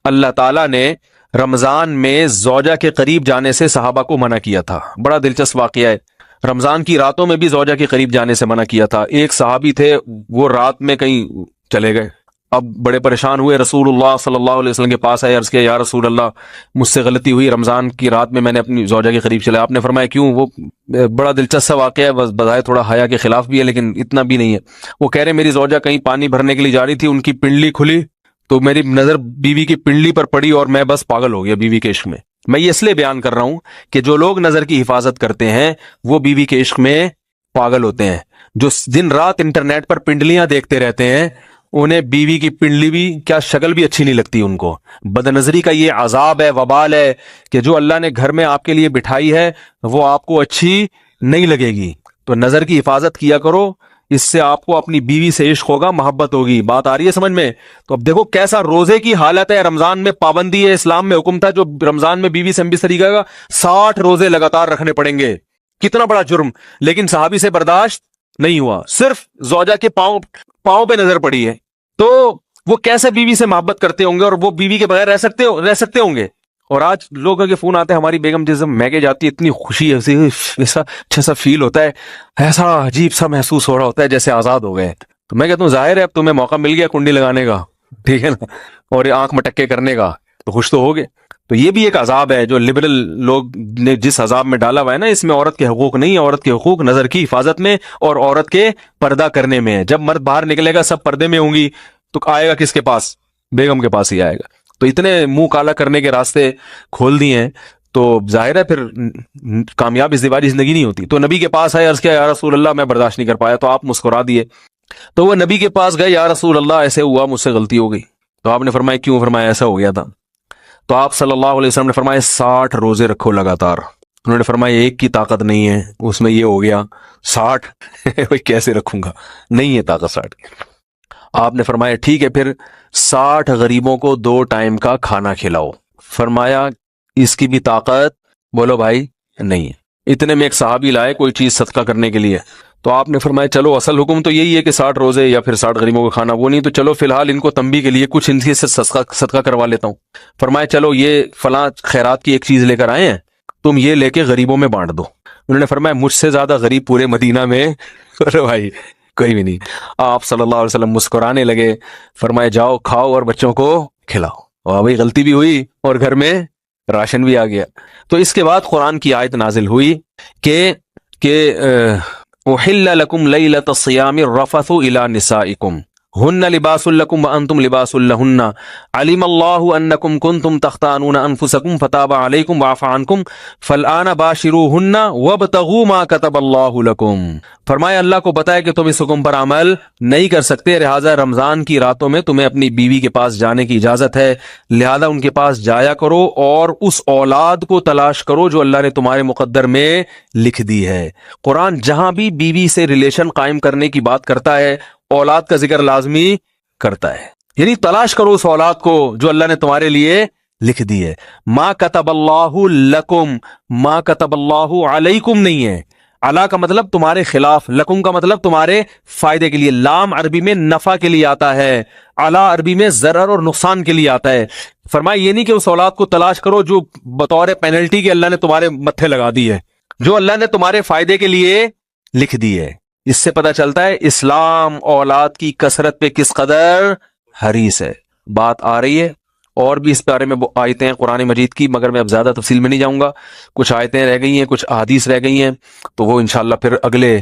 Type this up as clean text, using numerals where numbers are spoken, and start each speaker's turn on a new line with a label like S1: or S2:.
S1: اللہ تعالیٰ نے رمضان میں زوجہ کے قریب جانے سے صحابہ کو منع کیا تھا. بڑا دلچسپ واقعہ ہے. رمضان کی راتوں میں بھی زوجہ کے قریب جانے سے منع کیا تھا. ایک صحابی تھے، وہ رات میں کہیں چلے گئے. اب بڑے پریشان ہوئے، رسول اللہ صلی اللہ علیہ وسلم کے پاس آئے، عرض کیا یا رسول اللہ مجھ سے غلطی ہوئی، رمضان کی رات میں نے اپنی زوجہ کے قریب چلا. آپ نے فرمایا کیوں؟ وہ بڑا دلچسپ واقعہ ہے، بس بظاہر تھوڑا حیا کے خلاف بھی ہے لیکن اتنا بھی نہیں ہے. وہ کہہ رہے میری زوجہ کہیں پانی بھرنے کے لیے جا رہی تھی، ان کی پنڈلی کھلی تو میری نظر بیوی کی پنڈلی پر پڑی اور میں بس پاگل ہو گیا بیوی کے عشق میں. میں یہ اس لیے بیان کر رہا ہوں کہ جو لوگ نظر کی حفاظت کرتے ہیں وہ بیوی کے عشق میں پاگل ہوتے ہیں. جو دن رات انٹرنیٹ پر پنڈلیاں دیکھتے رہتے ہیں انہیں بیوی کی پنڈلی بھی کیا شکل بھی اچھی نہیں لگتی ان کو. بد نظری کا یہ عذاب ہے، وبال ہے کہ جو اللہ نے گھر میں آپ کے لیے بٹھائی ہے وہ آپ کو اچھی نہیں لگے گی. تو نظر کی حفاظت کیا کرو، اس سے آپ کو اپنی بیوی سے عشق ہوگا، محبت ہوگی. بات آ رہی ہے سمجھ میں؟ تو اب دیکھو کیسا روزے کی حالت ہے. رمضان میں پابندی ہے، اسلام میں حکم تھا جو رمضان میں بیوی سے ہم بستری کرے گا 60 روزے لگاتار رکھنے پڑیں گے. کتنا بڑا جرم، لیکن صحابی سے برداشت نہیں ہوا. صرف زوجہ کے پاؤں پہ نظر پڑی ہے تو وہ کیسے بیوی سے محبت کرتے ہوں گے، اور وہ بیوی کے بغیر رہ سکتے ہوں گے. اور آج لوگوں کے فون آتے ہیں ہماری بیگم جس میگے جاتی ہے اتنی خوشی ہے، ایسا اچھا سا فیل ہوتا ہے، ایسا عجیب سا محسوس ہو رہا ہوتا ہے جیسے آزاد ہو گئے. تو میں کہتا ہوں ظاہر ہے اب تمہیں موقع مل گیا کنڈی لگانے کا، ٹھیک ہے نا، اور آنکھ مٹکے کرنے کا، تو خوش تو ہوگے. تو یہ بھی ایک عذاب ہے جو لبرل لوگ نے جس عذاب میں ڈالا ہوا ہے نا، اس میں عورت کے حقوق نہیں ہے. عورت کے حقوق نظر کی حفاظت میں اور عورت کے پردہ کرنے میں ہے. جب مرد باہر نکلے گا سب پردے میں ہوں گی تو آئے گا کس کے پاس؟ بیگم کے پاس ہی آئے گا. تو اتنے منہ کالا کرنے کے راستے کھول دیے ہیں تو ظاہر ہے پھر کامیاب ازدواجی زندگی نہیں ہوتی. تو نبی کے پاس آئے، عرض کیا یا رسول اللہ میں برداشت نہیں کر پایا. تو آپ مسکرا دیے. تو وہ نبی کے پاس گئے، یا رسول اللہ ایسے ہوا، مجھ سے غلطی ہو گئی. تو آپ نے فرمایا کیوں؟ فرمایا ایسا ہو گیا تھا. تو آپ صلی اللہ علیہ وسلم نے فرمایا 60 روزے رکھو لگاتار. انہوں نے فرمایا ایک کی طاقت نہیں ہے، اس میں یہ ہو گیا 60 کیسے رکھوں گا، نہیں ہے طاقت 60. آپ نے فرمایا ٹھیک ہے پھر 60 غریبوں کو 2 ٹائم کا کھانا کھلاؤ. فرمایا اس کی بھی طاقت بولو بھائی نہیں ہے. اتنے میں ایک صحابی لائے کوئی چیز صدقہ کرنے کے لیے. تو آپ نے فرمایا چلو اصل حکم تو یہی ہے کہ 60 روزے یا پھر 60 غریبوں کو کھانا، وہ نہیں تو چلو فی الحال ان کو تنبیہ کے لیے کچھ ان سے صدقہ کروا لیتا ہوں. فرمایا چلو یہ فلاں خیرات کی ایک چیز لے کر آئے ہیں، تم یہ لے کے غریبوں میں بانٹ دو. انہوں نے فرمایا مجھ سے زیادہ غریب پورے مدینہ میں بھائی کوئی بھی نہیں. آپ صلی اللہ علیہ وسلم مسکرانے لگے. فرمایا جاؤ کھاؤ اور بچوں کو کھلاؤ. اور بھائی غلطی بھی ہوئی اور گھر میں راشن بھی آ گیا. تو اس کے بعد قرآن کی آیت نازل ہوئی کہ احل لکم لیلۃ الصیام الرفث الی نسائکم ہن لباس لکم وانتم لباس لہن علم اللہ انکم کنتم تختانون انفسکم فتاب علیکم وعفى عنکم فالآن باشروہن وابتغوا ما کتب اللہ لکم. فرمایا اللہ کو بتایا کہ تم اس حکم پر عمل نہیں کر سکتے، لہٰذا رمضان کی راتوں میں تمہیں اپنی بیوی کے پاس جانے کی اجازت ہے، لہذا ان کے پاس جایا کرو اور اس اولاد کو تلاش کرو جو اللہ نے تمہارے مقدر میں لکھ دی ہے. قرآن جہاں بھی بیوی سے ریلیشن قائم کرنے کی بات کرتا ہے اولاد کا ذکر لازمی کرتا ہے، یعنی تلاش کرو اس اولاد کو جو اللہ نے تمہارے لیے لکھ دی ہے. ما کتب اللہ لکم، ما کتب اللہ علیکم نہیں ہے. علا کا مطلب تمہارے خلاف، لکم کا مطلب تمہارے فائدے کے لیے. لام عربی میں نفع کے لیے آتا ہے، علا عربی میں ضرر اور نقصان کے لیے آتا ہے. فرمایا یہ نہیں کہ اس اولاد کو تلاش کرو جو بطور پینلٹی کے اللہ نے تمہارے متھے لگا دی ہے، جو اللہ نے تمہارے فائدے کے لیے لکھ دی ہے. اس سے پتہ چلتا ہے اسلام اولاد کی کثرت پہ کس قدر حریص ہے. بات آ رہی ہے اور بھی اس بارے میں آیتیں ہیں قرآن مجید کی، مگر میں اب زیادہ تفصیل میں نہیں جاؤں گا. کچھ آیتیں رہ گئی ہیں، کچھ احادیث رہ گئی ہیں، تو وہ انشاءاللہ پھر اگلے